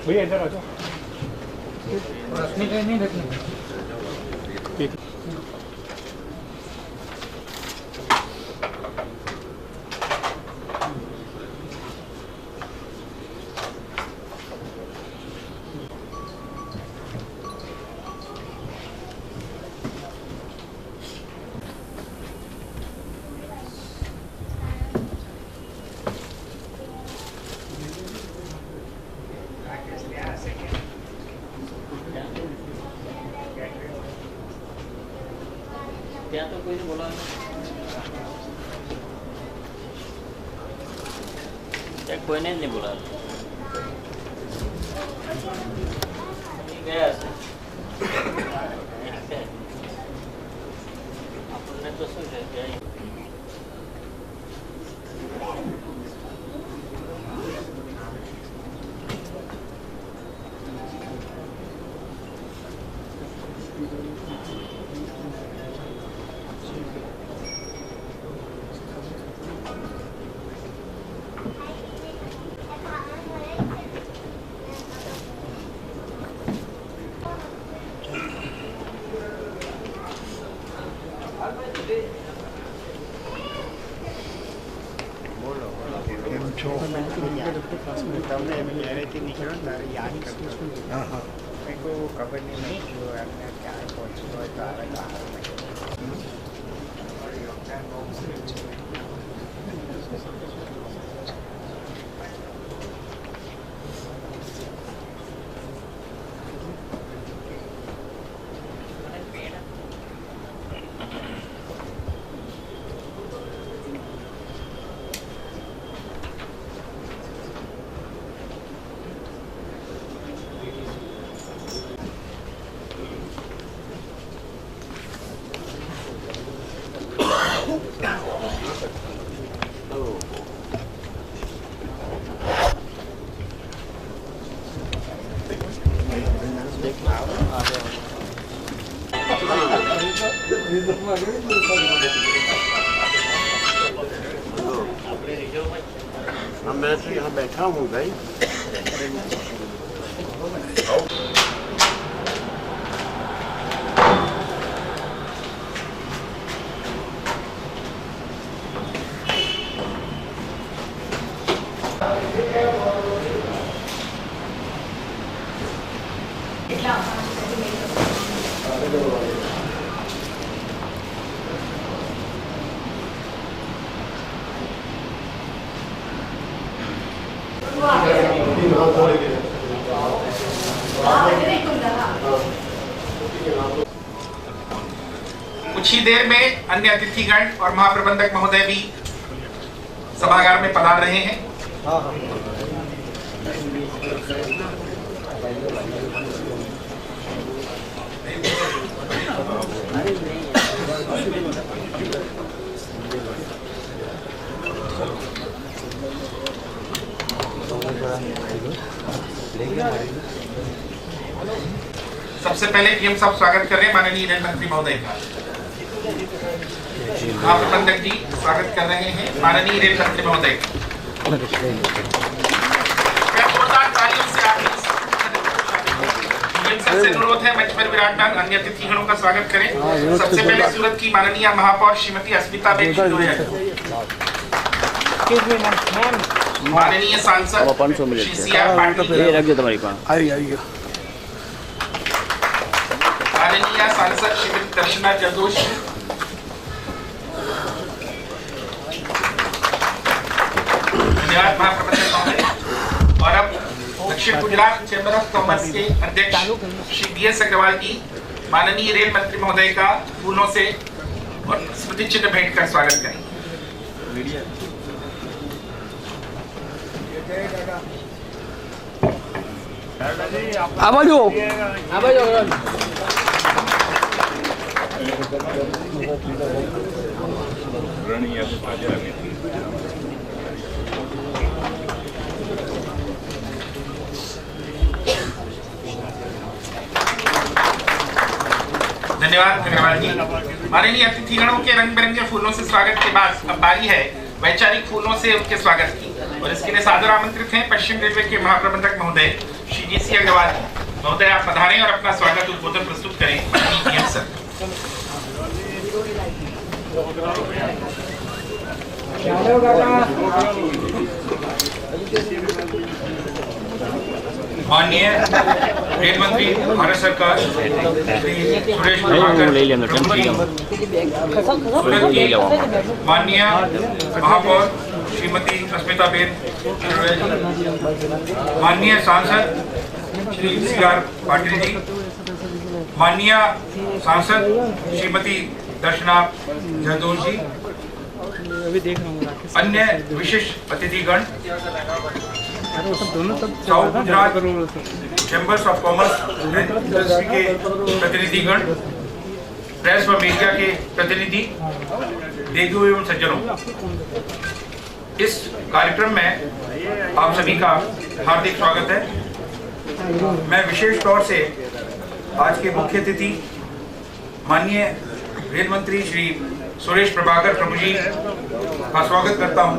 भैया इधर आ जाओ। नहीं रखने ठीक। क्या तो कोई बोला क्या कोई नहीं बोला गया आपने तो सोचा क्या તમને એમએલએથી નીકળ્યો ને તારે યાદ કરતો મેં કોઈ ખબર નહીં જો એમને ક્યારે પહોંચ્યું હોય તો આવે તો યોગદાન બહુ मैं तो यहाँ बैठा हूँ भाई कुछ ही देर में अन्य अतिथिगण और महाप्रबंधक महोदय भी सभागार में पधार रहे हैं। सबसे पहले हम सब स्वागत कर रहे हैं माननीय रेल मंत्री महोदय का। महाप्रबंधक जी स्वागत कर रहे हैं माननीय रेल मंत्री महोदय का। जोरदार तालियों से आपकी सबसे अनुरोध है मंच पर विराजमान अन्य अतिथिगणों का स्वागत करें। सबसे पहले सूरत की माननीय महापौर श्रीमती अस्मिता बेन शिंदोरिया, माननीय सांसद श्री सी.आर. पाटिल, माननीय सांसद श्रीमती दर्शना जरदोशी, धन्यवाद महाप्रबंधक महोदय। और अब दक्षिण गुजरात चैम्बर ऑफ कॉमर्स के अध्यक्ष श्री बी.एस. अग्रवाल जी माननीय रेल मंत्री महोदय का फूलों से और स्मृति चिन्ह भेंट कर स्वागत करेंगे। આ બાજુ धन्यवाद अग्रवाल जी। माननीय अतिथिगणों के रंग बिरंगे फूलों से स्वागत के बाद अब बारी है वैचारिक फूलों से उनके स्वागत की, और इसके लिए सादर आमंत्रित हैं पश्चिम रेलवे के महाप्रबंधक महोदय श्री जी.सी. अग्रवाल महोदय। आप पधारें और अपना स्वागत उद्बोधन प्रस्तुत करें। सर माननीय रेल मंत्री भारत सरकार श्री सुरेश प्रभाकर प्रभु जी, सूरत की माननीय महापौर श्रीमती अस्मिताबेन शिरोया जी, माननीय सांसद श्री सी.आर. पाटिल जी, माननीय सांसद श्रीमती दर्शना जरदोश जी, अन्य विशिष्ट अतिथिगण, South Gujarat Chambers of Commerce and Industry के प्रतिनिधिगण, प्रेस व मीडिया के प्रतिनिधि, देवियों एवं सज्जनों, इस कार्यक्रम में आप सभी का हार्दिक स्वागत है। मैं विशेष तौर से आज के मुख्य अतिथि माननीय रेल मंत्री श्री सुरेश प्रभाकर प्रभु जी का स्वागत करता हूं,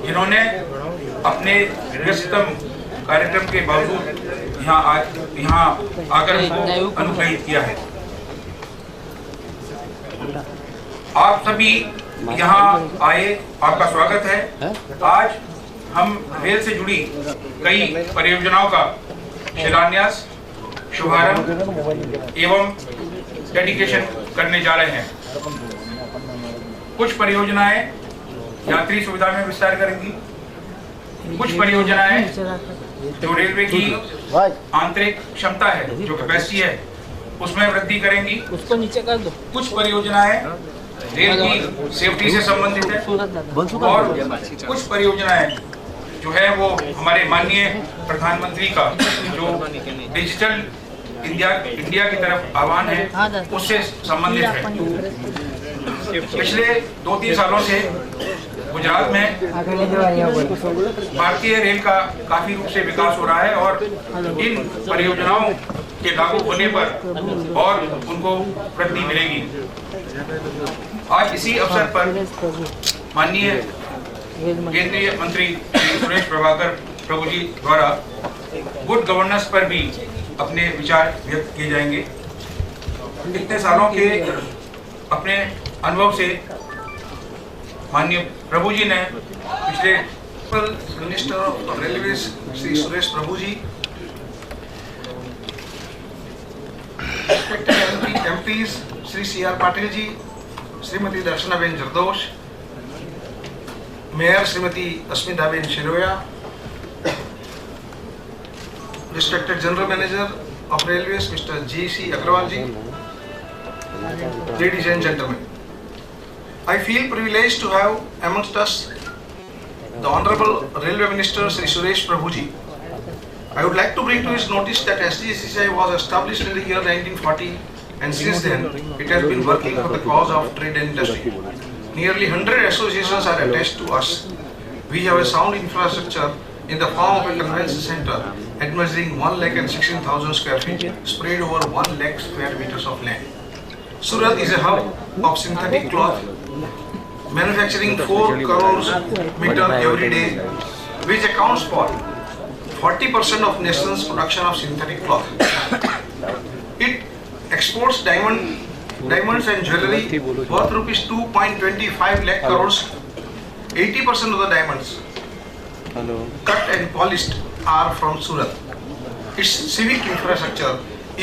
जिन्होंने अपने व्यस्ततम कार्यक्रम के बावजूद यहाँ आकर अनुग्रहित किया है। आप सभी यहाँ आए, आपका स्वागत है। आज हम रेल से जुड़ी कई परियोजनाओं का शिलान्यास, शुभारंभ एवं डेडिकेशन करने जा रहे हैं। कुछ परियोजनाएं यात्री सुविधा में विस्तार करेंगी, कुछ परियोजनाएं जो रेलवे की आंतरिक क्षमता है, जो कैपेसिटी है, उसमें वृद्धि करेंगी। उसको नीचे कर दो। कुछ परियोजनाएं रेल की सेफ्टी से संबंधित है, और कुछ परियोजनाएं जो है वो हमारे माननीय प्रधानमंत्री का जो डिजिटल इंडिया की तरफ आह्वान है उससे संबंधित है। पिछले 2-3 सालों से गुजरात में भारतीय रेल का काफी रूप से विकास हो रहा है, और इन परियोजनाओं के लागू होने पर और उनको वृद्धि मिलेगी। आज इसी अवसर पर माननीय केंद्रीय मंत्री सुरेश प्रभाकर प्रभु जी द्वारा गुड गवर्नेंस पर भी अपने विचार व्यक्त किए जाएंगे। इतने सालों के अपने अनुभव से माननीय प्रभु जी ने पिछले minister of railway Shri Suresh Prabhu ji, MPs Shri C R. Patil ji, Shrimati Darshanaben Jardosh, mayor Shrimati Asmitaben Shiroya, respected general manager of railways mister G C. Agrawal ji, ladies and gentlemen, I feel privileged to have amongst us the Honorable Railway Minister Sri Suresh Prabhuji. I would like to bring to his notice that SGCCI was established in the year 1940, and since then it has been working for the cause of trade and industry. Nearly 100 associations are attached to us. We have a sound infrastructure in the form of a convention center measuring 1,16,000 square feet spread over 1 lakh square meters of land. Surat is a hub of synthetic cloth, manufacturing 4 crores meter every day, which accounts for 40% of nation's production of synthetic cloth. It exports diamonds and jewelry worth rupees 2.25 lakh crores. 80% of the diamonds cut and polished are from Surat. Its civic infrastructure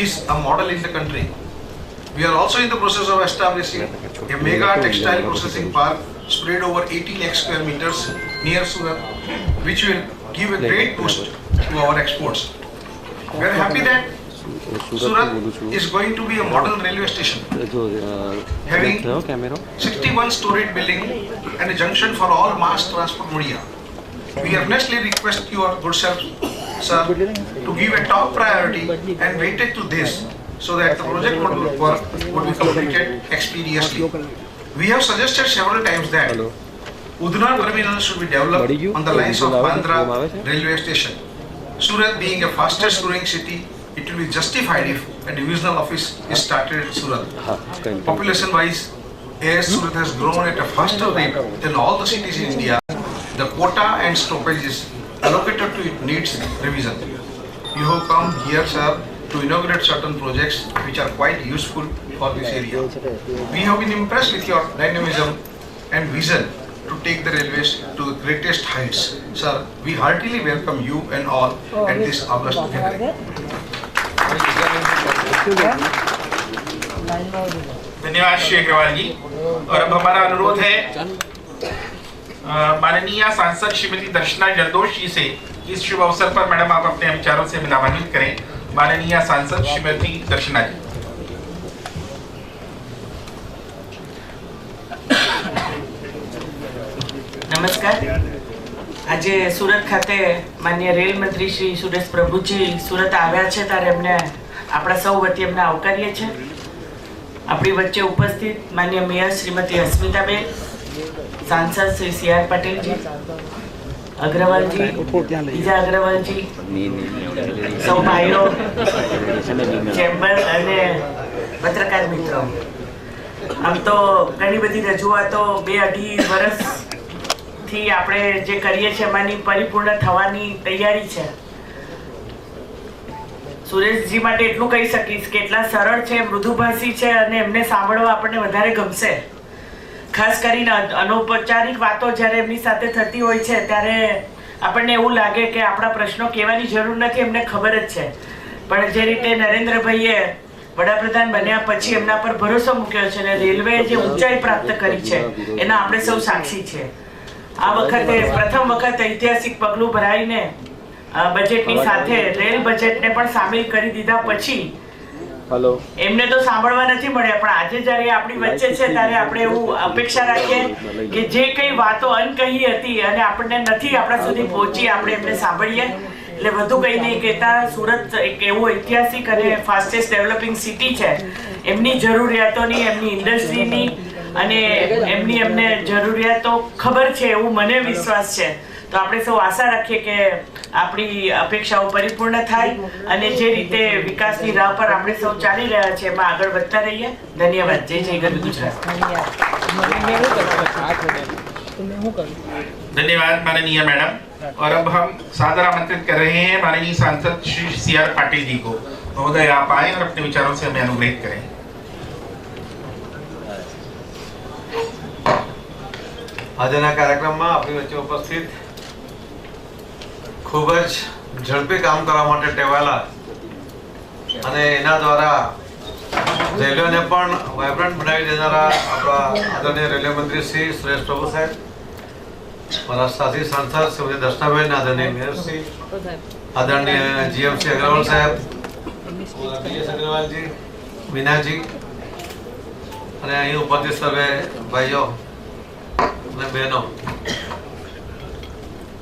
is a model in the country. We are also in the process of establishing a mega textile processing park spread over 18 lakh square meters near Surat, which will give a great boost to our exports. We are happy that Surat is going to be a model railway station, having 61-storied building and a junction for all mass transport media. We earnestly request your good self sir, to give a top priority and weightage to this so that the project work would be completed expeditiously. We have suggested several times that Udna terminal should be developed on the lines of Bandra railway station. Surat being a fastest growing city, it will be justified if a divisional office is started at Surat. Population wise, as Surat has grown at a faster rate than all the cities in India, the quota and stoppages allocated to it needs revision. You have come here, sir, to inaugurate certain projects which are quite useful for this area. We have been impressed with your dynamism and vision to take the railways to the greatest heights. Sir, we heartily welcome you and all at this August gathering. धन्यवाद श्री अग्रवाल जी। और अब हमारा अनुरोध है माननीय सांसद श्रीमती दर्शना जरदोश जी से इस शुभ अवसर पर मैडम आप अपने विचारों से मिलान्वित करें। माननीय सांसद श्रीमती दर्शना जी। नमस्कार। આજે સુરત ખાતે માન્ય રેલ મંત્રી શ્રી સુરેશ પ્રભુજી સુરત આવ્યા છે ત્યારે એમને આપણા સૌ વતી એમને આવકારીએ છીએ। આપણી વચ્ચે ઉપસ્થિત માન્ય મેયર શ્રીમતી અસ્મિતાબેન, सांसद श्री CR पटेल जी, अग्रवाल जी, बीजा अग्रवाल जी, सौ भाईओ, चेम्बर अने पत्रकार मित्रों, आम तो घणी बधी रजूआतो 2-2.5 वर्ष थी આપણે જે કરીએ છીએ એમાંની પરિપૂર્ણ થવાની તૈયારી છે। સુરેશજી માટે એટલું કહી શકીશ કે એટલા સરળ છે, મૃદુભાષી છે અને એમને સાંભળવા આપણને વધારે ગમશે। ખાસ કરીને અનૌપચારિક વાતો જ્યારે એમની સાથે થતી હોય છે ત્યારે આપણને એવું લાગે કે આપણા પ્રશ્નો કહેવાની જરૂર નથી, એમને ખબર જ છે। પણ જે રીતે નરેન્દ્રભાઈએ વડાપ્રધાન બન્યા પછી એમના પર ભરોસો મૂક્યો છે અને રેલવે જે ઊંચાઈ પ્રાપ્ત કરી છે એના આપણે સૌ સાક્ષી છે। આ વખતે પ્રથમ વખત ઐતિહાસિક પગલું ભરાઈને બજેટની સાથે રેલ બજેટને પણ સામેલ કરી દીધા પછી એમને તો સાંભળવા નથી મળ્યા, પણ આજે જ્યારે આપણી વચ્ચે છે ત્યારે આપણે એવું અપેક્ષા રાખીએ કે જે કઈ વાતો અનકહી હતી અને આપણને નથી આપણા સુધી પહોંચી આપણે એમને સાંભળીએ। એટલે વધુ કંઈ નહીં કહેતા, સુરત એક એવું ઐતિહાસિક અને ફાસ્ટેસ્ટ ડેવલપિંગ સિટી છે, એમની જરૂરિયાતોની, એમની ઇન્ડસ્ટ્રીની અને એમને જરૂરિયાતો ખબર છે એવું મને વિશ્વાસ છે। તો આપણે સૌ આશા રાખીએ કે આપણી અપેક્ષાઓ પરિપૂર્ણ થાય અને જે રીતે વિકાસની રાહ પર આપણે સૌ ચાલી રહ્યા છે એમાં આગળ વધતા રહીએ। ધન્યવાદ। જય જય ગરવી ગુજરાત। धन्यवाद माननीय मैडम। और अब हम सादर आमंत्रित कर रहे हैं माननीय सांसद श्री CR पाटिल जी को। महोदय आप आए और अपने विचारों से हमें अनुग्रहित करें। આજના કાર્યક્રમમાં આપણી વચ્ચે ઉપસ્થિત ખૂબ જ ઝડપી કામ કરવા માટે ટેવાયેલા અને એના દ્વારા રેલવેને પણ વાઇબ્રન્ટ બનાવી દેનારા આપણા આદરણીય રેલવે મંત્રી શ્રી સુરેશ પ્રભુ સાહેબ, મારા સાથી સાંસદ શ્રીમતી દર્શનાબેન, આદરણીય મેયર શ્રી, આદરણીય GMC અગ્રવાલ સાહેબ, BS અગ્રવાલજી, મીનાજી અને અહીં ઉપસ્થિત સર્વે ભાઈઓ અને બહેનો,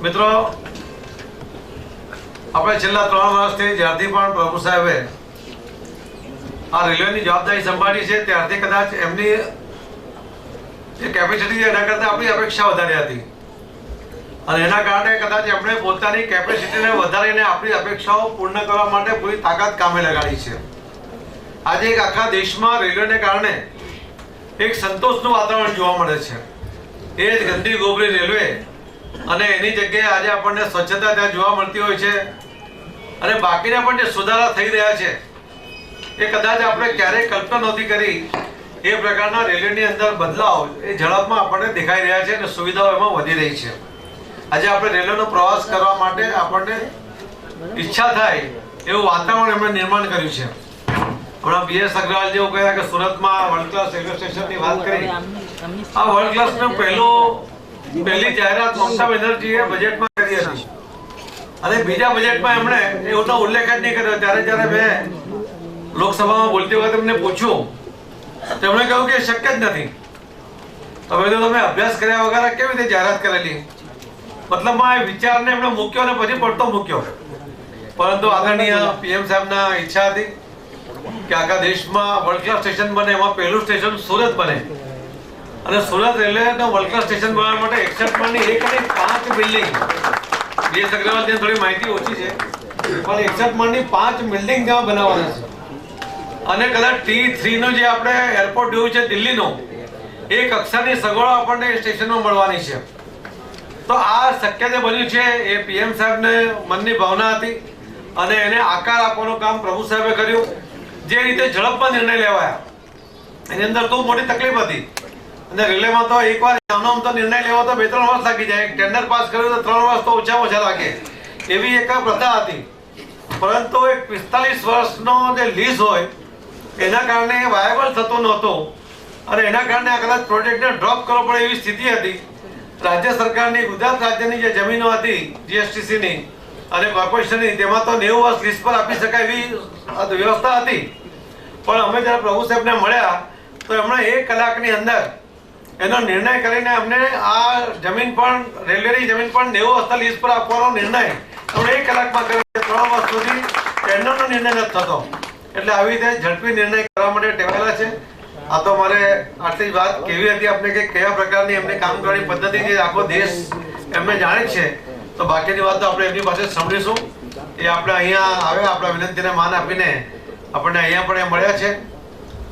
મિત્રો, આપણે છેલ્લા 3 વર્ષથી જ્યારથી પણ પ્રભુ સાહેબે આ રેલવેની જવાબદારી સંભાળી છે ત્યારથી કદાચ એમની જે કેપેસિટી છે એના કરતાં આપણી અપેક્ષા વધારે હતી અને એના કારણે કદાચ એમણે પોતાની કેપેસિટીને વધારીને આપણી અપેક્ષાઓ પૂર્ણ કરવા માટે પૂરી તાકાત કામે લગાડી છે। આજે એક આખા દેશમાં રેલવેને કારણે એક સંતોષનું વાતાવરણ જોવા મળે છે। એ જ ગંદી ગોબરી રેલવે અને એની જગ્યાએ આજે આપણને સ્વચ્છતા ત્યાં જોવા મળતી હોય છે અને બાકીના પણ જે સુધારા થઈ રહ્યા છે એ કદાચ આપણે ક્યારેય કલ્પના નહોતી કરી। એ પ્રકારના રેલવેની અંદર બદલાવ એ ઝડપમાં આપણને દેખાઈ રહ્યા છે અને સુવિધાઓ એમાં વધી રહી છે। આજે આપણે રેલવેનો પ્રવાસ કરવા માટે આપણને ઈચ્છા થાય એવું વાતાવરણ એમણે નિર્માણ કર્યું છે। હમણાં BS અગ્રવાલ જેવું કહ્યા કે સુરતમાં વર્લ્ડ ક્લાસ રેલવે સ્ટેશનની વાત કરી। આ વર્લ્ડ ક્લાસનો પહેલી જાહેરાત મમતા બેનર્જીએ બજેટમાં કરી હતી અને બીજા બજેટમાં એમણે એનો ઉલ્લેખ જ નહીં કર્યો। જ્યારે મેં લોકસભામાં બોલતી વખતે એમને પૂછ્યું તેમણે કહ્યું કે શક્ય જ નથી। તમે અભ્યાસ કર્યા વગર કેવી રીતે જાહેરાત કરેલી? મતલબમાં એ વિચારને એમણે મૂક્યો અને પછી પડતો મૂક્યો પરંતુ આદરણીય પીએમ સાહેબના ઈચ્છા હતી કે આખા દેશમાં વર્લ્ડ ક્લાસ સ્ટેશન બને, એમાં પહેલું સ્ટેશન સુરત બને અને સુરત રેલવેનું વર્લ્ડ ક્લાસ સ્ટેશન બનાવવા માટે એક્સેપ્ટમાંની 1 અને 5 બિલ્ડિંગ, ડીએસ અગ્રવાલની થોડી માહિતી ઓછી છે પણ એક્સેપ્ટમાંની 5 બિલ્ડિંગ ત્યાં બનાવવાના છે અને કદાચ T3 નો જે આપણે એરપોર્ટ જોયું છે દિલ્હીનો, એ કક્ષાની સગવડો આપણને સ્ટેશનમાં મળવાની છે. તો આ શક્ય જે બન્યું છે એ પીએમ સાહેબને મનની ભાવના હતી અને એને આકાર આપવાનું કામ પ્રભુ સાહેબે કર્યું. જે રીતે ઝડપમાં નિર્ણય લેવાયા એની અંદર તો મોટી તકલીફ હતી અને રેલવેમાં તો એકવાર આમનો તો નિર્ણય લેવો તો 2-3 વર્ષ લાગી જાય, ટેન્ડર પાસ કર્યું તો 3 વર્ષ તો ઓછામાં ઓછા લાગે, એવી એક પ્રથા હતી. પરંતુ એક 45 વર્ષનો જે લીઝ હોય એના કારણે વાયેબલ થતો નહોતો અને એના કારણે આ કદાચ પ્રોજેક્ટને ડ્રોપ કરવો પડે એવી સ્થિતિ હતી. રાજ્ય સરકારની, ગુજરાત રાજ્યની જે જમીનો હતી જીએસટીસીની અને કોર્પોરેશનની, તેમાં તો 90 વર્ષ લીઝ પર આપી શકાય એવી વ્યવસ્થા હતી. પણ અમે જ્યારે પ્રભુ સાહેબને મળ્યા તો એમણે 1 કલાકની અંદર એનો નિર્ણય કરીને અમને આ જમીન પણ, રેલવેની જમીન પણ 90 વર્ષના લીઝ પર આપવાનો નિર્ણય એમણે 1 કલાકમાં કર્યો. 3 વર્ષ સુધી ટેન્ડરનો નિર્ણય નથી થતો. એટલે આવી રીતે ઝડપી નિર્ણય કરવા માટે ટેવાયેલા છે. આ તો મારે આટલી વાત કેવી હતી આપણે કે કયા પ્રકારની એમની કામ કરવાની પદ્ધતિ જે આખો દેશ એમને જાણે છે, તો બાકીની વાત તો આપણે એમની પાસે સાંભળીશું. એ આપણે અહીંયા આવ્યા, આપણા વિનંતીને માન આપીને આપણને અહીંયા પણ એ મળ્યા છે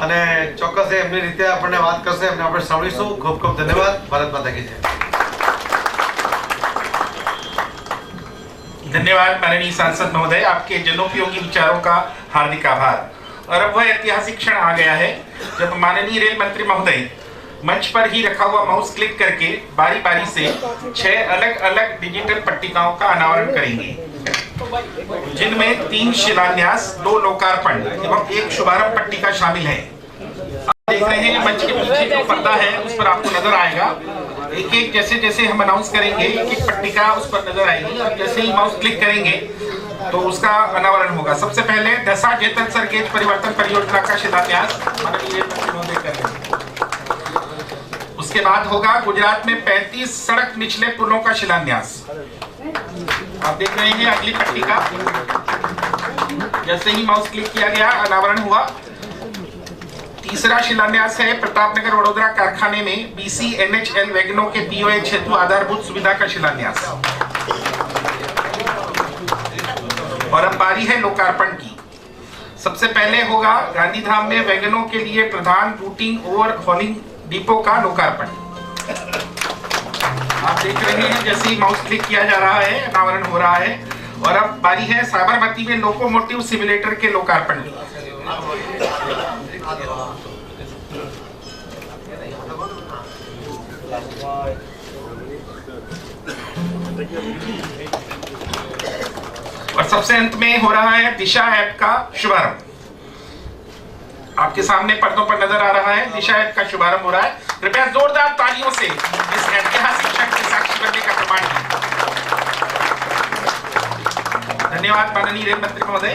અને ચોક્કસ એમની રીતે આપણને વાત કરશે, એમને આપણે સાંભળીશું. ખૂબ ખૂબ ધન્યવાદ. ભારત માતા કી જય. धन्यवाद माननीय सांसद महोदय, आपके जनोपयोगी विचारों का हार्दिक आभार. और अब वह ऐतिहासिक क्षण आ गया है जब माननीय रेल मंत्री महोदय मंच पर ही रखा हुआ माउस क्लिक करके बारी बारी से 6 अलग अलग डिजिटल पट्टिकाओं का अनावरण करेंगे, जिनमें 3 शिलान्यास, 2 लोकार्पण एवं 1 शुभारंभ पट्टिका शामिल है. आप देख रहे हैं मंच के पीछे जो पर्दा है उस पर आपको नजर आएगा. एक एक जैसे जैसे हम अनाउंस करेंगे एक एक पट्टिका उस पर नजर आएगी और जैसे ही माउस क्लिक करेंगे तो उसका अनावरण होगा. सबसे पहले दसा जेतन सरगेज परिवर्तन परियोजना का शिलान्यास माननीय मंत्री महोदय करेंगे. उसके बाद होगा गुजरात में 35 सड़क निचले पुलों का शिलान्यास. आप देख रहे हैं अगली पट्टिका. जैसे ही माउस क्लिक किया गया अनावरण हुआ. तीसरा शिलान्यास है प्रतापनगर वडोदरा कारखाने में BCNHL वैगनों के POH हेतु आधारभूत सुविधा का शिलान्यास. और अब बारी है लोकार्पण की. सबसे पहले होगा गांधीधाम में वैगनों के लिए प्रधान रूटिंग ओवरहॉलिंग डिपो का लोकार्पण. आप देख रहे हैं जैसे ही माउस क्लिक किया जा रहा है अनावरण हो रहा है. और अब बारी है साबरमती में लोकोमोटिव सिमुलेटर के लोकार्पण की. और सबसे अंत में हो रहा है दिशा ऐप का शुभारंभ. आपके सामने पर्दों पर नजर आ रहा है दिशा ऐप का शुभारंभ हो रहा है. कृपया जोरदार तालियों से इस ऐतिहासिक क्षण के साक्षी बनने का प्रमाण कीजिए. धन्यवाद माननीय रेल मंत्री महोदय.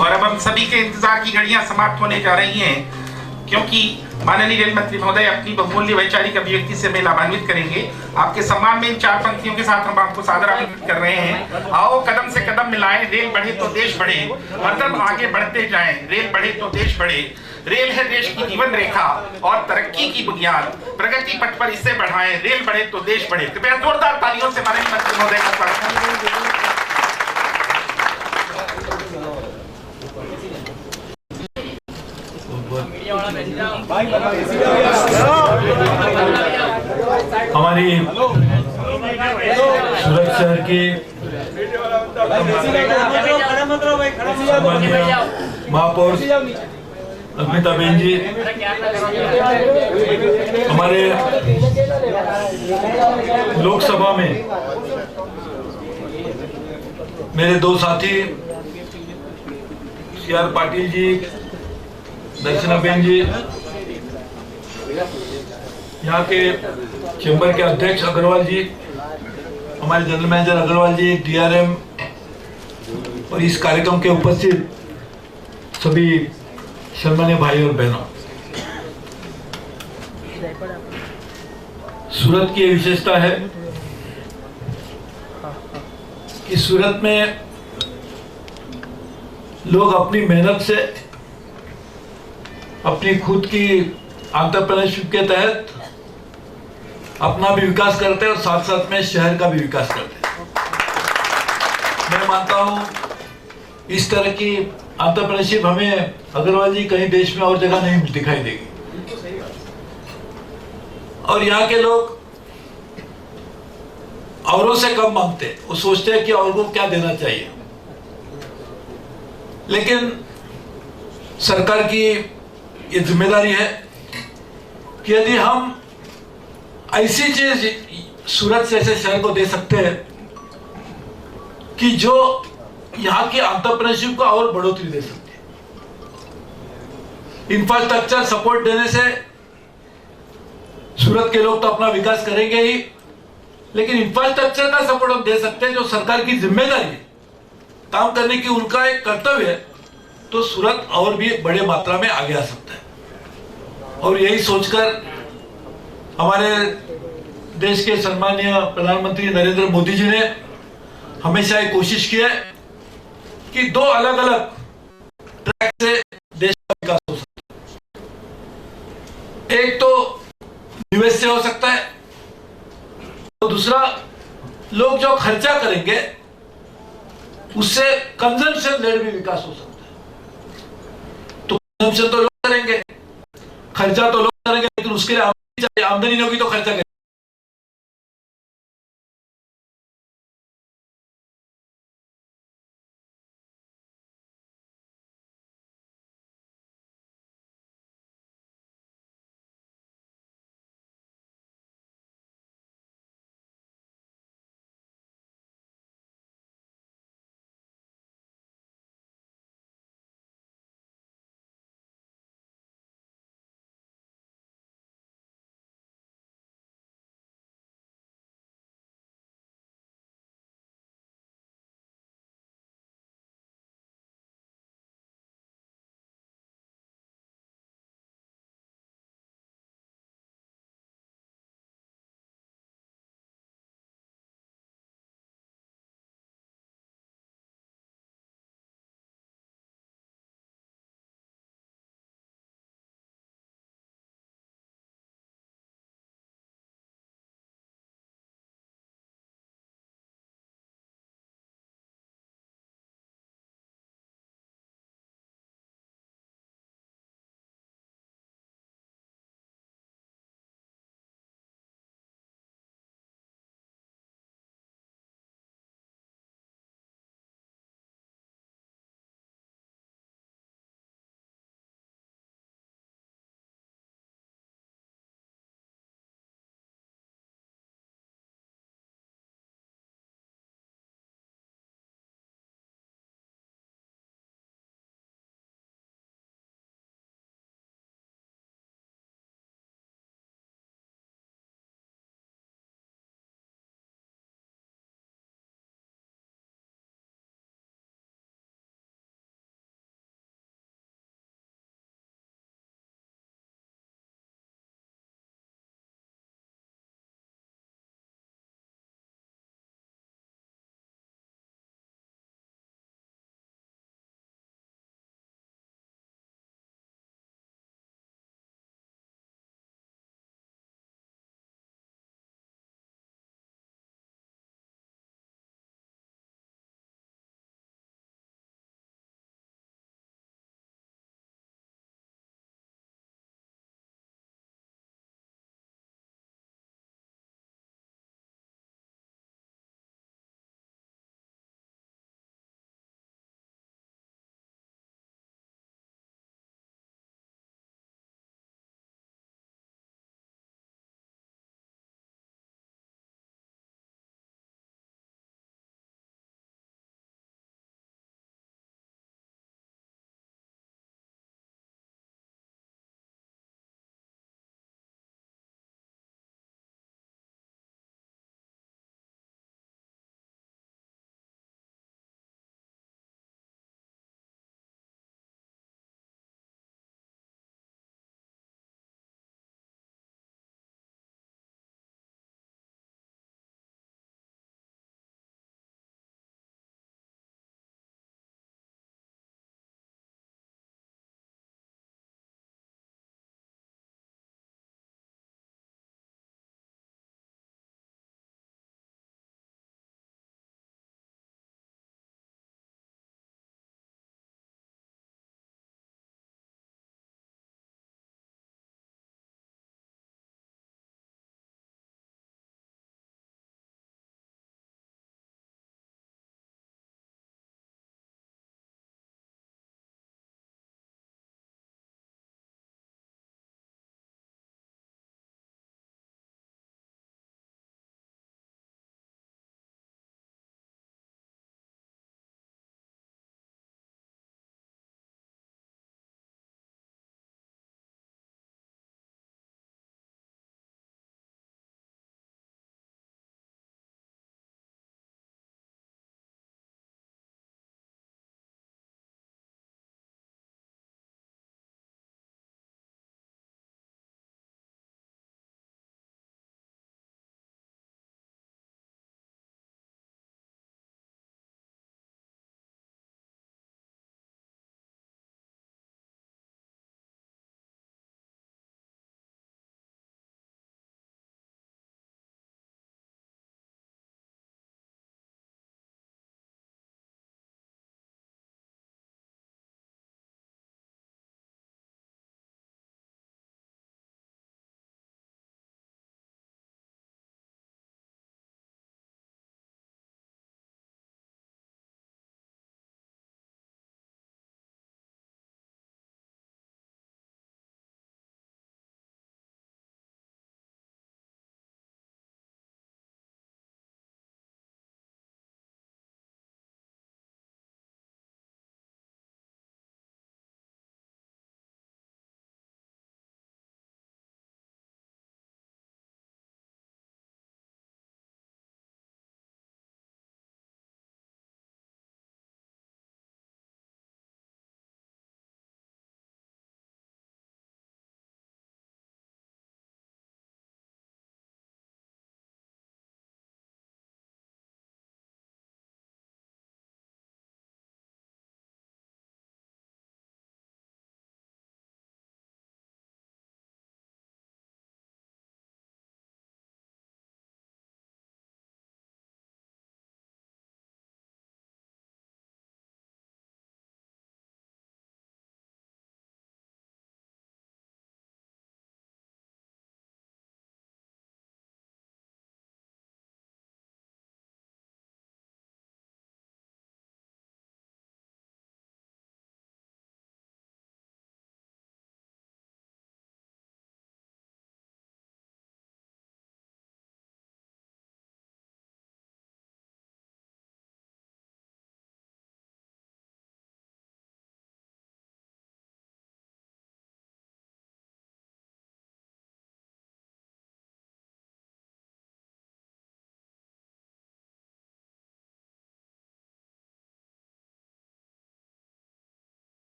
और अब हम सभी के इंतजार की घड़ियां समाप्त होने जा रही हैं, क्योंकि माननीय रेल मंत्री महोदय अपनी बहुमूल्य वैचारिक अभिव्यक्ति से मैं लाभान्वित करेंगे. आपके सम्मान में इन 4 पंक्तियों के साथ हम आपको सादर आमंत्रित कर रहे हैं. आओ कदम से कदम मिलाएं, रेल बढ़े तो देश बढ़े, हरदम आगे बढ़ते जाएं, रेल बढ़े तो देश बढ़े. रेल है देश की जीवन रेखा और तरक्की की बुनियाद. प्रगति पथ पर इसे बढ़ाएं, रेल बढ़े तो देश बढ़े. कृपया जोरदार तालियों से माननीय मंत्री महोदय का स्वागत करें. हमारी सूरत शहर की माननीय महापौर अस्मिता बहन जी, हमारे लोकसभा में मेरे 2 साथी CR पाटिल जी, दर्शना बहन जी, यहाँ के चैम्बर के अध्यक्ष अग्रवाल जी, हमारे जनरल मैनेजर अग्रवाल जी, DRM और इस कार्यक्रम के उपस्थित सभी सम्मानीय भाई और बहनों, सूरत की विशेषता है कि सूरत में लोग अपनी मेहनत से, अपनी खुद की एंटरप्रेन्योरशिप के तहत अपना भी विकास करते हैं और साथ साथ में शहर का भी विकास करते हैं। मैं मानता हूं इस तरह की एंटरप्रेन्योरशिप हमें अग्रवाल जी कहीं देश में और जगह नहीं दिखाई देगी। और यहाँ के लोग औरों से कम मांगते हैं, वो सोचते हैं कि और को क्या देना चाहिए। लेकिन सरकार की ये जिम्मेदारी है कि यदि हम ऐसी चीज सूरत जैसे शहर को दे सकते हैं कि जो यहाँ की एंटरप्रेन्योरशिप को और बढ़ोतरी दे सकती है। इंफ्रास्ट्रक्चर सपोर्ट देने से सूरत के लोग तो अपना विकास करेंगे ही, लेकिन इंफ्रास्ट्रक्चर का सपोर्ट हम दे सकते हैं जो सरकार की जिम्मेदारी है, काम करने की उनका एक कर्तव्य है, तो सूरत और भी बड़े मात्रा में आगे आ सकता है। और यही सोचकर हमारे देश के सम्मानीय प्रधानमंत्री नरेंद्र मोदी जी ने हमेशा ये कोशिश की है कि दो अलग अलग ट्रैक से देश का विकास हो सकता है। एक तो निवेश से हो सकता है, तो दूसरा लोग जो खर्चा करेंगे उससे कंजम्पशन लेड भी विकास हो सकता है। तो कंजम्पशन तो लोग करेंगे, खर्चा तो लोग करेंगे, लेकिन उसके लिए आमदनी नहीं होगी तो खर्चा करेंगे।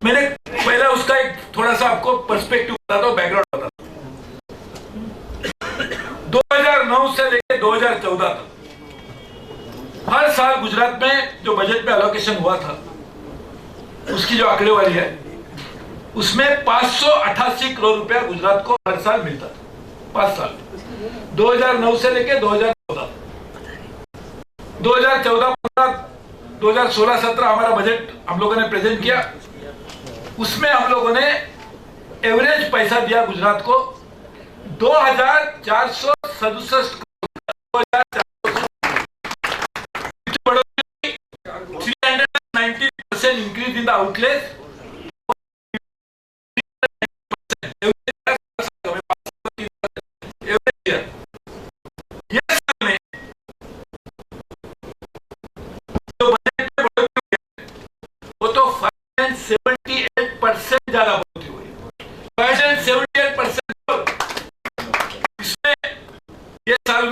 मैंने पहले उसका एक थोड़ा सा आपको पर्सपेक्टिव बताता हूँ, बैकग्राउंड बताता हूँ। 2009 से लेकर 2014 तक हर साल गुजरात में जो बजट में एलोकेशन हुआ था, उसकी जो आंकड़ेवारी है, उसमें 588 करोड़ रुपया गुजरात को हर साल मिलता था, 5 साल 2009 से लेकर 2014 2016-17 हमारा बजट हम लोगों ने प्रेजेंट किया। उसमें हम लोगों ने एवरेज पैसा दिया गुजरात को 2467 390% increase in the outlets. वो तो 578% ज्यादा बढ़ोतरी हुई, 578%। इसमें ये साल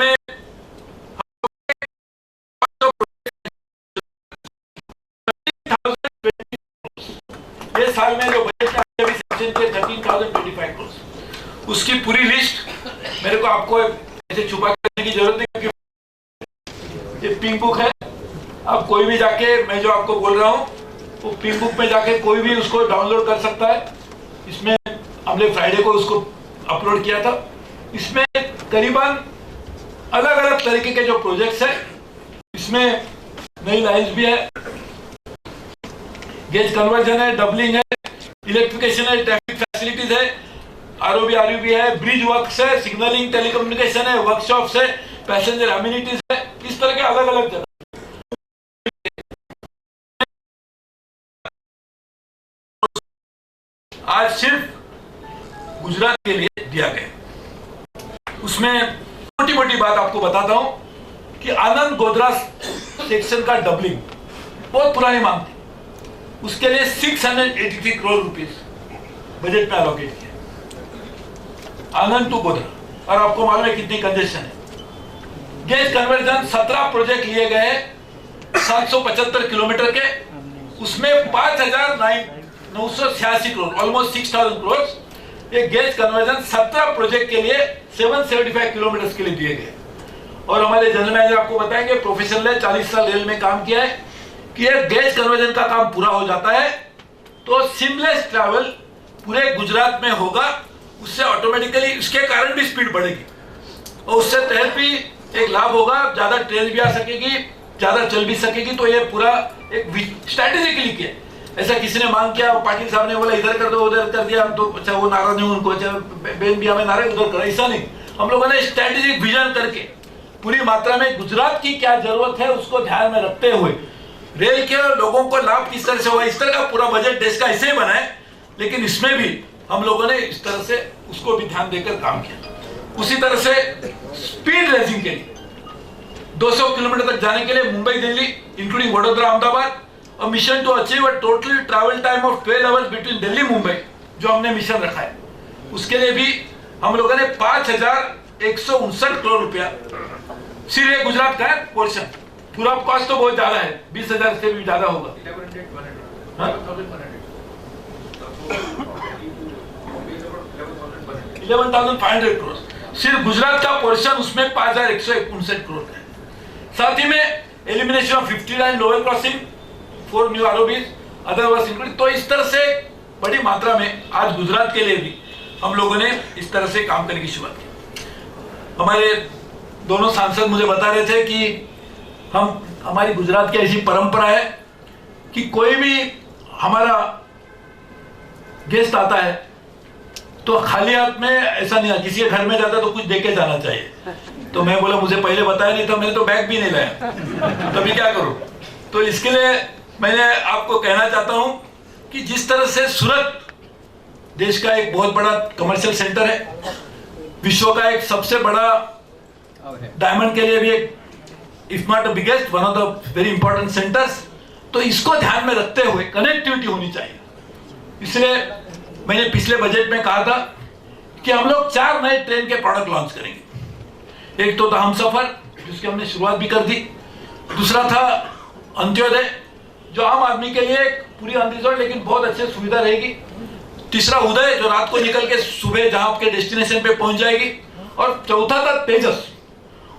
में जो बजट अभी सेक्शन के 13,025 करोड़, उसकी पूरी लिस्ट मेरे को आपको ऐसे छुपा करने की जरूरत नहीं, क्योंकि ये पिंक बुक है। आप कोई भी जाके, मैं जो आपको बोल रहा हूँ वो पिंक बुक में जाके कोई भी उसको डाउनलोड कर सकता है। इसमें हमने फ्राइडे को उसको अपलोड किया था। इसमें करीबन अलग अलग तरीके के जो प्रोजेक्ट्स है, इसमें नई लाइन्स भी है, गेज कन्वर्जन है, डबलिंग है, इलेक्ट्रिफिकेशन है, ट्रैफिक फैसिलिटीज है, आरओबी आरयूबी है, ब्रिज वर्क्स है, सिग्नलिंग, टेलीकम्युनिकेशन है, वर्कशॉप्स है, पैसेंजर एमिनिटीज है, इस तरह के अलग अलग जगह आज सिर्फ गुजरात के लिए दिया गया। उसमें छोटी मोटी बात आपको बताता हूं कि आनंद गोधरा सेक्शन का डबलिंग बहुत पुरानी मांग थी, उसके लिए 683 करोड़ रुपीस बजट में एलोकेट किया, आनंद टू गोधरा। और आपको मालूम है कितनी कंजेशन है। गेज कन्वर्जन 17 प्रोजेक्ट लिए गए 775 किलोमीटर के, उसमें 5,986 करोड़, ऑलमोस्ट 6,000 करोड़ ये गेज कन्वर्जन 17 प्रोजेक्ट के लिए 775 किलोमीटर के लिए दिए गए। और हमारे जनरल मैनेजर आपको बताएंगे, प्रोफेशनल है, 40 साल रेल में काम किया है, कि ये गेज कन्वर्जन का काम पूरा हो जाता है तो सीमलेस ट्रैवल पूरे गुजरात में होगा। उससे ऑटोमेटिकली उसके कारण भी स्पीड बढ़ेगी और उससे तहत भी एक लाभ होगा, ज्यादा ट्रेन भी आ सकेगी, ज्यादा चल भी सकेगी। तो ये पूरा एक स्ट्रैटेजिकली किया। ऐसा किसी ने मांग किया, पाटिल साहब ने बोला इधर कर दो, उधर कर दिया, हम तो अच्छा वो नाराज नहीं, उनको अच्छा बेन भी हमें नाराज, उधर कर, ऐसा नहीं। हम लोगों ने स्ट्रैटेजिक विजन करके पूरी मात्रा में गुजरात की क्या जरूरत है उसको ध्यान में रखते हुए रेल के लोगों को लाभ किस तरह से हुआ, इस तरह का पूरा बजट देश का ऐसे ही बना है। लेकिन इसमें भी हम लोगों ने इस तरह से उसको भी ध्यान देकर काम किया। उसी तरह से स्पीड रेसिंग के लिए 200 किलोमीटर तक जाने के लिए मुंबई दिल्ली इंक्लूडिंग वडोदरा अहमदाबाद, और mission to achieve a total travel time of 12 hours between Delhi Mumbai, जो हमने मिशन रखा है, उसके लिए भी हम लोगों ने 5,159 करोड़ रुपया सिर्फ गुजरात का है पोर्शन। पूरा कॉस्ट तो बहुत ज्यादा है, 20,000 से भी ज्यादा होगा। 11,500 करोड़ सिर्फ गुजरात का पोर्शन, उसमें 5,159 करोड़ है। साथ ही में elimination of 59 lower crossing, 4 new ROBs, other works included. तो इस तरह से बड़ी मात्रा में आज गुजरात के लिए भी हम लोगों ने इस तरह से काम करने की शुरुआत की। हमारे दोनों सांसद मुझे बता रहे थे कि हमारी गुजरात की ऐसी परंपरा है कि कोई भी हमारा गेस्ट आता है तो खाली हाथ में ऐसा नहीं, किसी के घर में जाता तो कुछ देके जाना चाहिए। तो मैं बोला मुझे पहले बताया नहीं था, मैंने तो बैग भी नहीं लाया, तभी क्या करूं। तो इसके लिए मैंने आपको कहना चाहता हूं कि जिस तरह से सूरत देश का एक बहुत बड़ा कमर्शियल सेंटर है, विश्व का एक सबसे बड़ा डायमंड के लिए भी एक if not the biggest, one of the very important centres, तो इसको ध्यान में रखते हुए कनेक्टिविटी होनी चाहिए। इसलिए मैंने पिछले बजट में कहा था कि हम लोग 4 नए ट्रेन के प्रोडक्ट लॉन्च करेंगे। एक तो था हमसफर, जिसकी हमने शुरुआत भी कर दी। दूसरा था अंत्योदय, जो आम आदमी के लिए एक पूरी ऑन रिजॉर्ट, लेकिन बहुत अच्छी सुविधा रहेगी। तीसरा उदय, जो रात को निकल के सुबह जहां आपके डेस्टिनेशन पे पहुंच जाएगी। और चौथा था तेजस,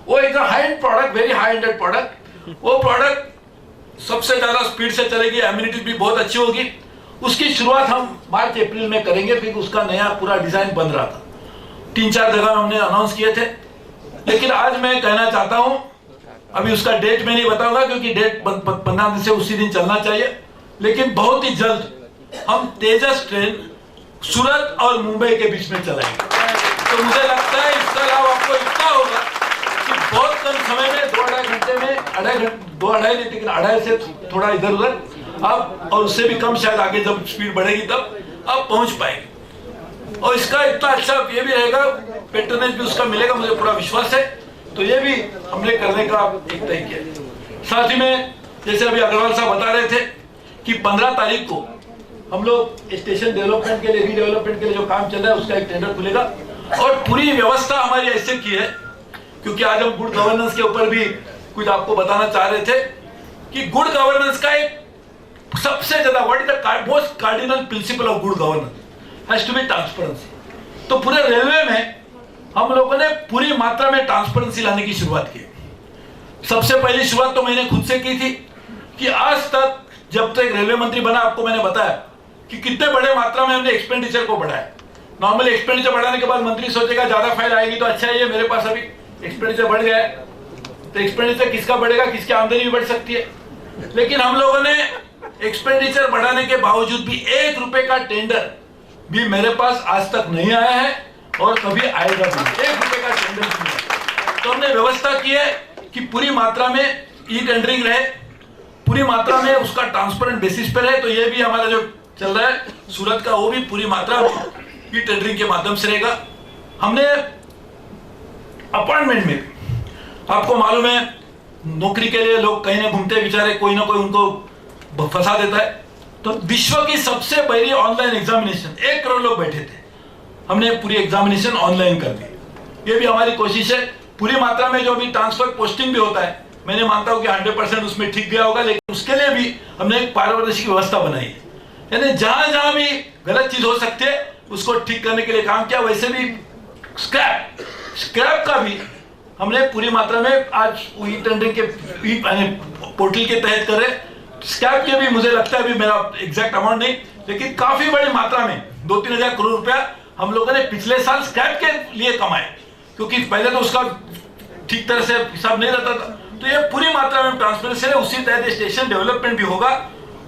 वो एक high and product, very high ended product. वो प्रोडक्ट सबसे ज्यादा स्पीड से चलेगी, एम्यूनिटी भी बहुत अच्छी होगी। उसकी शुरुआत हम मार्च अप्रैल में करेंगे, फिर उसका नया पूरा डिजाइन बन रहा था। 3-4 जगह हमने अनाउंस किए थे, लेकिन आज मैं कहना चाहता हूं, अभी उसका डेट मैं नहीं बताऊंगा क्योंकि डेट 15 दिन से उसी दिन चलना चाहिए, लेकिन बहुत ही जल्द हम तेजस ट्रेन सूरत और मुंबई के बीच में चलाएंगे। तो मुझे लगता है इसका लाभ आपको इतना होगा कि बहुत कम समय में 2-2.5 घंटे में, 2-2.5 नहीं, लेकिन 2.5 से थोड़ा इधर उधर अब, और उससे भी कम शायद आगे जब स्पीड बढ़ेगी तब आप पहुंच पाएंगे। और इसका इतना अच्छा ये भी रहेगा, पेट्रोनेज भी उसका मिलेगा, मुझे पूरा विश्वास है। तो ये भी हमने करने का एक तरीका है। साथ ही में जैसे अभी अग्रवाल साहब बता रहे थे कि 15 तारीख को हम लोग स्टेशन डेवलपमेंट के लिए, रीडेवलपमेंट के लिए जो काम चल रहा है उसका एक टेंडर खुलेगा। और पूरी व्यवस्था हमारी ऐसे की है, क्योंकि आज हम गुड गवर्नेंस के ऊपर भी कुछ आपको बताना चाह रहे थे कि गुड गवर्नेंस का एक सबसे ज्यादा, what is the most cardinal principle of good governance has to be transparency. तो पूरे रेलवे में हम लोगों ने पूरी मात्रा में ट्रांसपेरेंसी लाने की शुरुआत की। सबसे पहली शुरुआत तो मैंने खुद से की थी कि आज तक जब तक रेलवे मंत्री बना, आपको मैंने बताया कि कितने बड़े मात्रा में हमने एक्सपेंडिचर को बढ़ाया। नॉर्मली एक्सपेंडिचर बढ़ाने के बाद मंत्री सोचेगा ज्यादा फाइल आएगी तो अच्छा है, ये मेरे पास अभी एक्सपेंडिचर बढ़ गया है, तो एक्सपेंडिचर किसका बढ़ेगा, किसकी आमदनी भी बढ़ सकती है। लेकिन हम लोगों ने एक्सपेंडिचर बढ़ाने के बावजूद भी 1 रुपए का टेंडर भी मेरे पास आज तक नहीं आया है और कभी आएगा भी। 1 रुपए का टेंडर नहीं है। तो हमने व्यवस्था की है कि पूरी मात्रा में ई टेंडरिंग रहे, पूरी मात्रा में उसका ट्रांसपेरेंट बेसिस पर है। तो ये भी हमारा जो चल रहा है सूरत का, वो भी पूरी मात्रा में ई टेंडरिंग के माध्यम से रहेगा। हमने अपॉइंटमेंट में, आपको मालूम है नौकरी के लिए लोग कहीं ना घूमते बेचारे, कोई ना कोई उनको फंसा देता है। तो विश्व की सबसे बड़ी ऑनलाइन एग्जामिनेशन, 1 करोड़ लोग बैठे थे, हमने पूरी एग्जामिनेशन ऑनलाइन कर दी। ये भी हमारी कोशिश है। पूरी मात्रा में जो भी ट्रांसफर पोस्टिंग भी होता है, मैंने मानता हूं कि 100% उसमें ठीक गया होगा, लेकिन उसके लिए भी हमने एक पारदर्शी व्यवस्था बनाई है। यानी जहां जहां भी गलत चीज हो सकती है उसको ठीक करने के लिए काम किया। वैसे भी स्क्रैप का भी हमने पूरी मात्रा में आज ई टेंडरिंग के पोर्टल के तहत करे। स्क्रैप के भी मुझे लगता है, अभी मेरा एग्जैक्ट अमाउंट नहीं, लेकिन काफी बड़ी मात्रा में 2-3 हजार करोड़ रुपया हम लोगों ने पिछले साल स्क्रैप के लिए कमाए, क्योंकि पहले तो उसका ठीक तरह से हिसाब नहीं रहता था। तो ये पूरी मात्रा में ट्रांसपेरेंसी है। उसी तहत स्टेशन डेवलपमेंट भी होगा।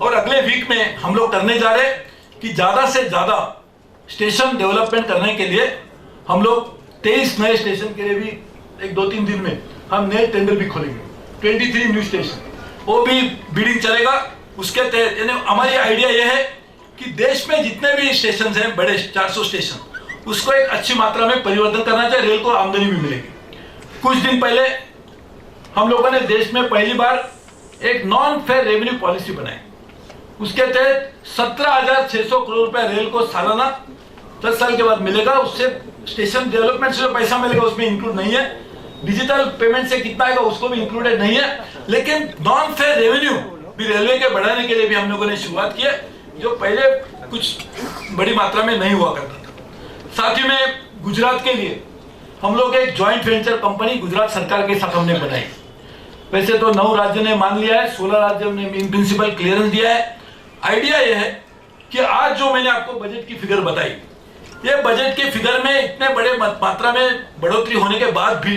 और अगले वीक में हम लोग करने जा रहे हैं कि ज्यादा से ज्यादा स्टेशन डेवलपमेंट करने के लिए हम लोग 23 नए स्टेशन के लिए भी 1-2-3 दिन में हम नए टेंडर भी खोलेंगे। 23 न्यू स्टेशन, वो भी बिडिंग चलेगा उसके तहत। यानी हमारी आइडिया यह है कि देश में जितने भी स्टेशन हैं, बड़े 400 स्टेशन, उसको एक अच्छी मात्रा में परिवर्तन करना चाहिए, रेल को आमदनी भी मिलेगी। कुछ दिन पहले हम लोगों ने देश में पहली बार एक नॉन फेयर रेवेन्यू पॉलिसी बनाई। उसके तहत 17,600 करोड़ रुपए रेल को सालाना 10 साल के बाद मिलेगा। उससे स्टेशन डेवलपमेंट से जो पैसा मिलेगा उसमें इंक्लूड नहीं है, डिजिटल पेमेंट से कितना आएगा उसको भी इंक्लूडेड नहीं है। लेकिन नॉन फेयर रेवेन्यू भी रेलवे के बढ़ाने के लिए भी हम लोगों ने शुरुआत की है, जो पहले कुछ बड़ी मात्रा में नहीं हुआ करता था। साथ ही में गुजरात के लिए हम लोग एक ज्वाइंट वेंचर कंपनी गुजरात सरकार के साथ हमने बनाई। वैसे तो 9 राज्य ने मान लिया है, 16 राज्यों ने इन प्रिंसिपल क्लियरेंस दिया है। आइडिया यह है कि आज जो मैंने आपको बजट की फिगर बताई, ये बजट की फिगर में इतने बड़े मात्रा में बढ़ोतरी होने के बाद भी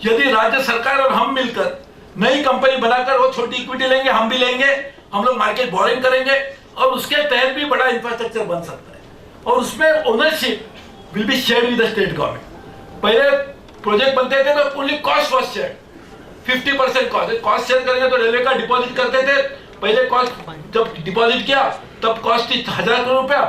यदि राज्य सरकार और हम मिलकर नई कंपनी बनाकर वो छोटी इक्विटी लेंगे, हम भी लेंगे, हम लोग मार्केट बोरिंग करेंगे और उसके तहत भी बड़ा इंफ्रास्ट्रक्चर बन सकता है। और उसमें ownership will be shared with the state government. पहले प्रोजेक्ट बनते थे तो only cost was shared, 50% cost share करेंगे। तो रेलवे का डिपॉजिट करते थे, पहले कॉस्ट जब डिपॉजिट किया तब कॉस्ट थी 1,000 करोड़ रुपया,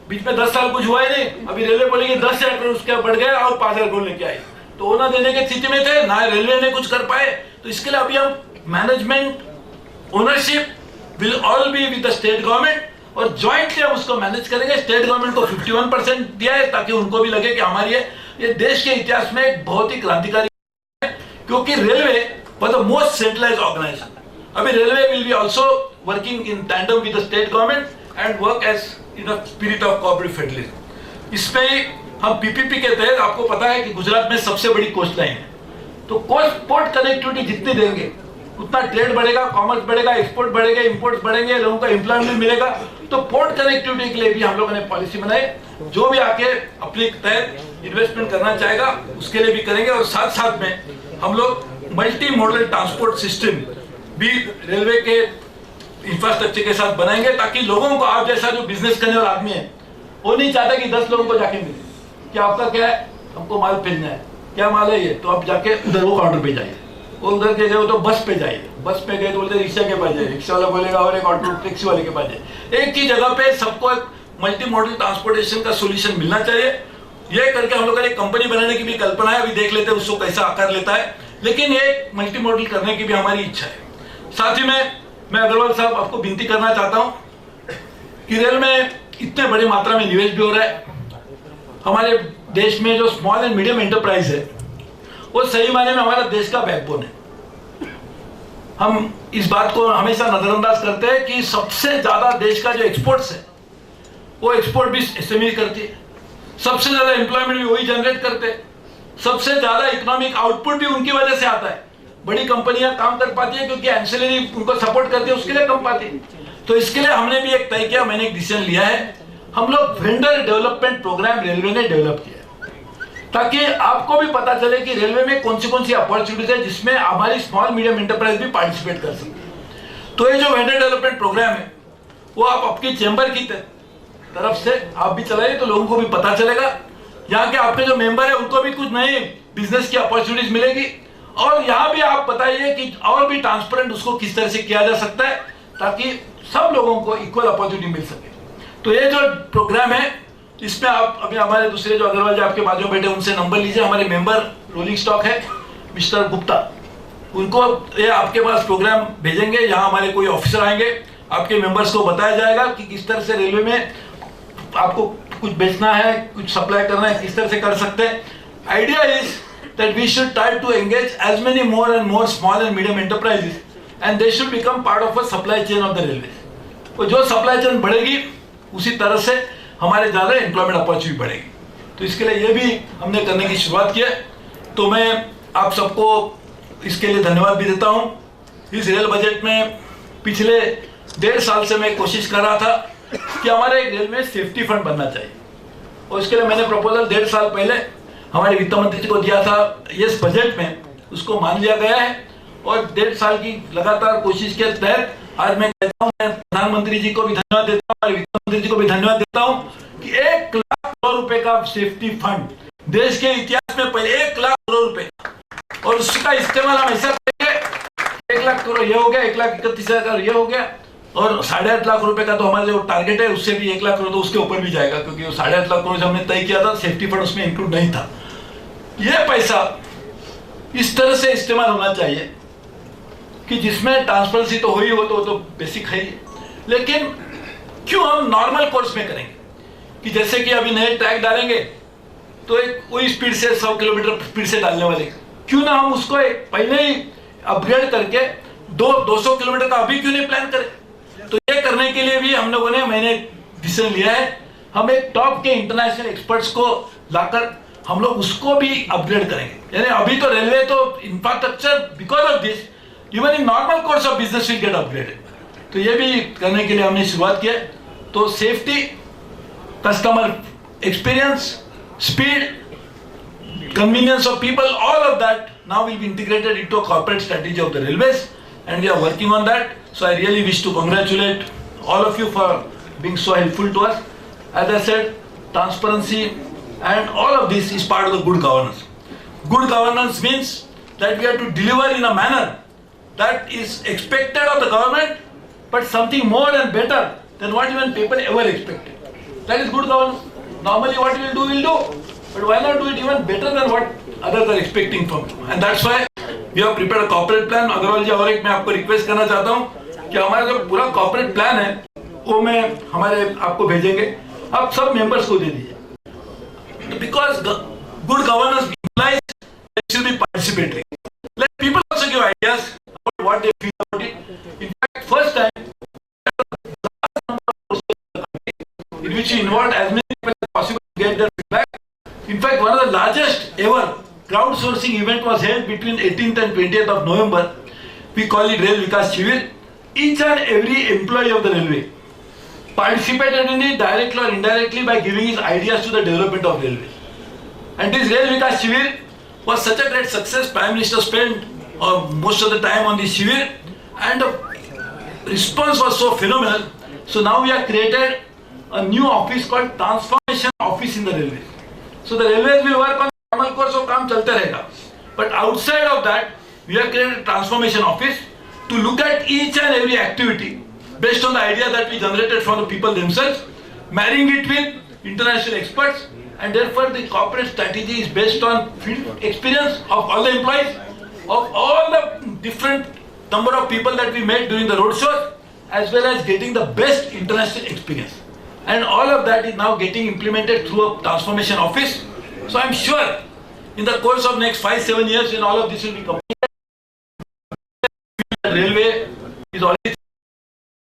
बीच में 10 साल कुछ हुआ ही नहीं। अभी रेलवे बोलेगी 10,000 करोड़, उसके बढ़ गया और 5,000 करोड़ लेके आई। तो वो ना देने की स्थिति में थे, ना रेलवे ने कुछ कर पाए। तो इसके लिए अभी हम management ownership will all be with the state government और ज्वाइंटली हम उसको मैनेज करेंगे। स्टेट गवर्नमेंट को 51% दिया है ताकि उनको भी लगे कि हमारी ये देश के इतिहास में एक बहुत ही क्रांतिकारी है, क्योंकि railway was the most centralised organisation. अभी railway will be also working in tandem with the state government and work as in a spirit of cooperative federalism. इसमें हम पीपीपी के तहत, आपको पता है कि गुजरात में सबसे बड़ी कोस्ट लाइन है, तो कोस्ट पोर्ट कनेक्टिविटी जितनी देंगे उतना ट्रेड बढ़ेगा, कॉमर्स बढ़ेगा, एक्सपोर्ट बढ़ेगा, इंपोर्ट्स बढ़ेंगे, लोगों का एम्प्लॉयमेंट मिलेगा। तो पोर्ट कनेक्टिविटी के लिए भी हम लोगों ने पॉलिसी बनाई, जो भी आके अपने तहत इन्वेस्टमेंट करना चाहेगा उसके लिए भी करेंगे। और साथ साथ में हम लोग मल्टी मॉडल ट्रांसपोर्ट सिस्टम भी रेलवे के इंफ्रास्ट्रक्चर के साथ बनाएंगे, ताकि लोगों को, आप जैसा जो बिजनेस करने वाला आदमी है वो नहीं चाहता कि 10 लोगों को जाके मिले कि आपका क्या है, हमको माल भेजना है, क्या माल है ये, तो आप जाके उधर वो काउंटर पे जाइए, वो उधर के गए तो बस पे जाइए, बस पे गए तो बोलते रिक्शा के पास जाइए, रिक्शा वाला बोलेगा और एक ऑटो टैक्सी वाले के पास जाइए। एक ही जगह पे सबको एक मल्टी मॉडल ट्रांसपोर्टेशन का सोल्यूशन मिलना चाहिए। ये करके हम लोग ने एक कंपनी बनाने की भी कल्पना है, अभी देख लेते हैं उसको कैसा आकार लेता है, लेकिन ये मल्टी मॉडल करने की भी हमारी इच्छा है। साथ ही में मैं अग्रवाल साहब आपको विनती करना चाहता हूँ कि रेल में इतने बड़ी मात्रा में निवेश भी हो रहा है। हमारे देश में जो स्मॉल एंड मीडियम एंटरप्राइज है वो सही मायने में हमारा देश का बैकबोन है। हम इस बात को हमेशा नजरअंदाज करते हैं कि सबसे ज्यादा देश का जो एक्सपोर्ट्स है वो एक्सपोर्ट भी एसएमई करती है, सबसे ज्यादा एम्प्लॉयमेंट भी वही जनरेट करते हैं, सबसे ज्यादा इकोनॉमिक आउटपुट भी उनकी वजह से आता है। बड़ी कंपनियां काम कर पाती है क्योंकि एंसिलरी उनको सपोर्ट करती है, उसके लिए कम पाती है। तो इसके लिए हमने भी एक तय किया, मैंने एक डिसीजन लिया है, हम लोग वेंडर डेवलपमेंट प्रोग्राम रेलवे ने डेवलप किया ताकि आपको भी पता चले कि रेलवे में कौन सी अपॉर्चुनिटीज है जिसमें हमारी स्मॉल मीडियम एंटरप्राइज भी पार्टिसिपेट कर सकती। तो ये जो वेंडर डेवलपमेंट प्रोग्राम है वो आप आपकी चैम्बर की तरफ से आप भी चलाइए, तो लोगों को भी पता चलेगा, यहाँ के आपके जो मेंबर है उनको भी कुछ नए बिजनेस की अपॉर्चुनिटीज मिलेगी। और यहाँ भी आप बताइए कि और भी ट्रांसपेरेंट उसको किस तरह से किया जा सकता है ताकि सब लोगों को इक्वल अपॉर्चुनिटी मिल सके। तो ये जो प्रोग्राम है इसमें आप अभी हमारे दूसरे जो अग्रवाल जी आपके बाजू में बैठे उनसे नंबर लीजिए, हमारे मेंबर रोलिंग स्टॉक है मिस्टर गुप्ता, उनको ये आपके पास प्रोग्राम भेजेंगे। यहाँ हमारे कोई ऑफिसर आएंगे, आपके मेंबर्स को बताया जाएगा कि किस तरह से रेलवे में आपको कुछ बेचना है, कुछ सप्लाई करना है, किस तरह से कर सकते हैं। Idea is that we should try to engage as many more and more small and medium enterprises and they should become part of a supply chain of the railways। तो जो supply chain बढ़ेगी उसी तरह से हमारे ज़्यादा employment opportunity बढ़ेगी। तो इसके लिए ये भी हमने करने की शुरुआत की है। तो मैं आप सबको इसके लिए धन्यवाद भी देता हूँ। इस रेल बजट में पिछले 1.5 साल से मैं कोशिश कर रहा था कि हमारे एक रेल में सेफ्टी फंड बनना चाहिए, और इसके लिए मैंने प्रपोजल 1.5 साल पहले हमारे वित्त मंत्री जी को दिया था। इस बजट में उसको मान लिया गया है और 1.5 साल की लगातार कोशिश के तहत आज मैं कहता हूँ, मैं प्रधानमंत्री जी को भी धन्यवाद देता हूँ, वित्त मंत्री जी को भी धन्यवाद देता हूँ कि 1 लाख करोड़ रुपए का सेफ्टी फंड देश के इतिहास में पहले 1 लाख करोड़ रुपए, और उसका इस्तेमाल हम ऐसा करेंगे 1 लाख करोड़ ये हो गया, 1,31,000 ये हो गया, और 8.5 लाख रुपए का तो हमारा जो टारगेट है उससे भी 1 लाख करोड़ तो उसके ऊपर भी जाएगा, क्योंकि वो 8.5 लाख करोड़ हमने तय किया था, सेफ्टी फंड उसमें इंक्लूड नहीं था। ये पैसा इस तरह से इस्तेमाल होना चाहिए कि जिसमें ट्रांसपेरेंसी तो हो ही हो, तो बेसिक है ही, लेकिन क्यों हम नॉर्मल कोर्स में करेंगे कि जैसे कि अभी नए ट्रैक डालेंगे तो एक वही स्पीड से 100 किलोमीटर स्पीड से डालने वाले, क्यों ना हम उसको एक पहले ही अपग्रेड करके 200 किलोमीटर का अभी क्यों नहीं प्लान करें। तो ये करने के लिए भी हम लोगों ने, मैंने डिसीजन लिया है, हम एक टॉप के इंटरनेशनल एक्सपर्ट्स को लाकर हम लोग उसको भी अपग्रेड करेंगे। यानी अभी तो रेलवे तो infrastructure because of this even in normal course of business will get upgraded. तो ये भी करने के लिए हमने शुरुआत किया। तो safety, customer experience, speed, convenience of people, all of that now will be integrated into a corporate strategy of the railways, and we are working on that. So I really wish to congratulate all of you for being so helpful to us. As I said, transparency and all of this is part of the good governance. Good governance means that we have to deliver in a manner that is expected of the government, but something more and better than what even people ever expected. That is good governance. Normally what we will do, but why not do it even better than what others are expecting from you? And that's why we have prepared a corporate plan. Agrawal ji, और एक मैं आपको request करना चाहता हूँ कि हमारा जो पूरा कॉर्पोरेट प्लान है वो मैं हमारे आपको भेजेंगे, आप सब मेंबर्स को दे दीजिए, because good governance implies that it should be participatory. Let people also give ideas about what they feel about it. In fact, first time in which we involved as many people as possible to get their feedback. In fact, one of the largest ever crowdsourcing event was held between 18th and 20th of November. We call it Rail Vikas Shivir. Each and every employee of the railway participated in it directly or indirectly by giving his ideas to the development of railway. And this Rail Vikas Shivir was such a great success. Prime Minister spent most of the time on this Shivir, and the response was so phenomenal. So now we have created a new office called Transformation Office in the railways. So the railways will work on the normal course of काम चलते रहेगा. But outside of that, we have created a transformation office to look at each and every activity based on the idea that we generated from the people themselves, marrying it with international experts, and therefore the corporate strategy is based on field experience of all the employees, of all the different number of people that we met during the road shows, as well as getting the best international experience. And all of that is now getting implemented through a transformation office. So I'm sure in the course of next 5-7 years, when all of this will be completed, the railway is already,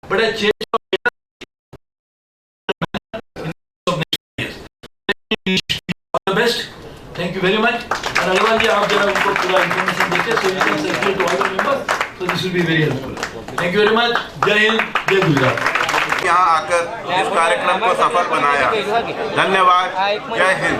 but a change of next years. All the best. Thank you very much. And Agarwal ji, आप जरा उनको पूरा information देते, so we can circulate to all the members. So this will be very helpful. Thank you very much. Jai Hind, Jai Gujarat. यहाँ आकर इस कार्यक्रम को सफल बनाया. धन्यवाद. जय हिंद.